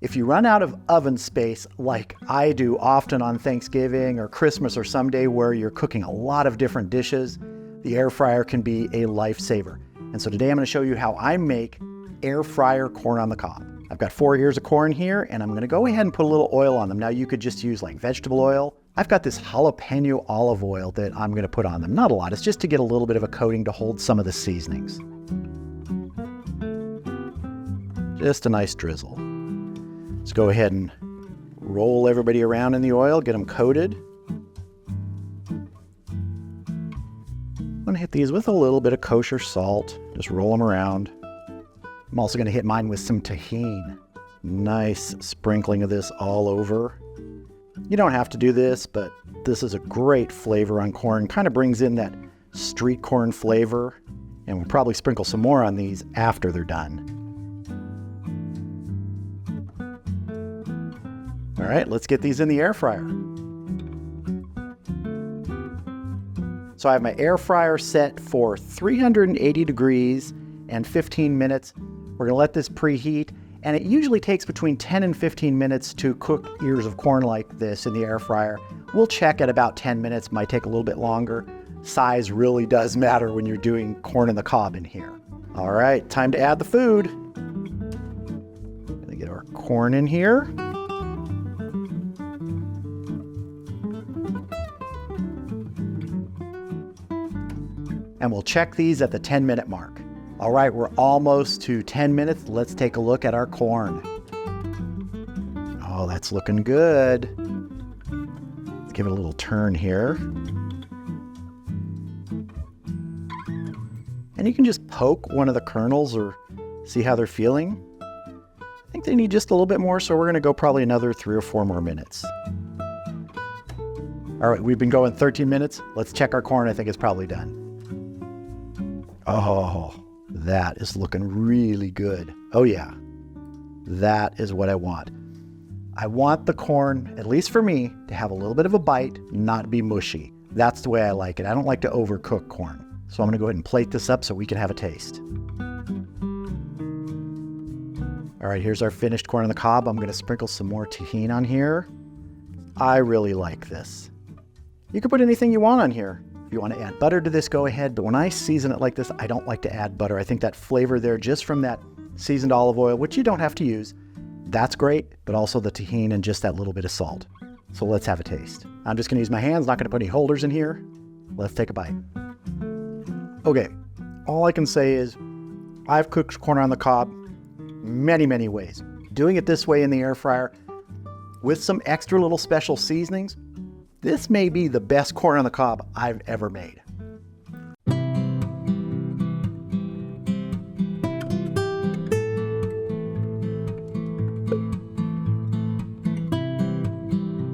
If you run out of oven space, like I do often on Thanksgiving or Christmas or someday where you're cooking a lot of different dishes, the air fryer can be a lifesaver. And so today I'm going to show you how I make air fryer corn on the cob. I've got 4 ears of corn here, and I'm going to go ahead and put a little oil on them. Now you could just use like vegetable oil. I've got this jalapeno olive oil that I'm going to put on them. Not a lot, it's just to get a little bit of a coating to hold some of the seasonings. Just a nice drizzle. Let's go ahead and roll everybody around in the oil, get them coated. I'm going to hit these with a little bit of kosher salt. Just roll them around. I'm also going to hit mine with some tahini. Nice sprinkling of this all over. You don't have to do this, but this is a great flavor on corn. Kind of brings in that street corn flavor. And we'll probably sprinkle some more on these after they're done. All right, let's get these in the air fryer. So I have my air fryer set for 380 degrees and 15 minutes. We're gonna let this preheat, and it usually takes between 10 and 15 minutes to cook ears of corn like this in the air fryer. We'll check at about 10 minutes, might take a little bit longer. Size really does matter when you're doing corn on the cob in here. All right, time to add the food. Gonna get our corn in here. And we'll check these at the 10-minute mark. All right, we're almost to 10 minutes. Let's take a look at our corn. Oh, that's looking good. Let's give it a little turn here. And you can just poke one of the kernels or see how they're feeling. I think they need just a little bit more, so we're gonna go probably another 3 or 4 more minutes. All right, we've been going 13 minutes. Let's check our corn. I think it's probably done. Oh, that is looking really good. Oh yeah, that is what I want. I want the corn, at least for me, to have a little bit of a bite, not be mushy. That's the way I like it. I don't like to overcook corn. So I'm gonna go ahead and plate this up so we can have a taste. All right, here's our finished corn on the cob. I'm gonna sprinkle some more tahini on here. I really like this. You can put anything you want on here. If you want to add butter to this, go ahead. But when I season it like this, I don't like to add butter. I think that flavor there just from that seasoned olive oil, which you don't have to use, that's great, but also the tahini and just that little bit of salt. So let's have a taste. I'm just gonna use my hands, not gonna put any holders in here. Let's take a bite. Okay, all I can say is I've cooked corn on the cob many, many ways. Doing it this way in the air fryer with some extra little special seasonings, this may be the best corn on the cob I've ever made.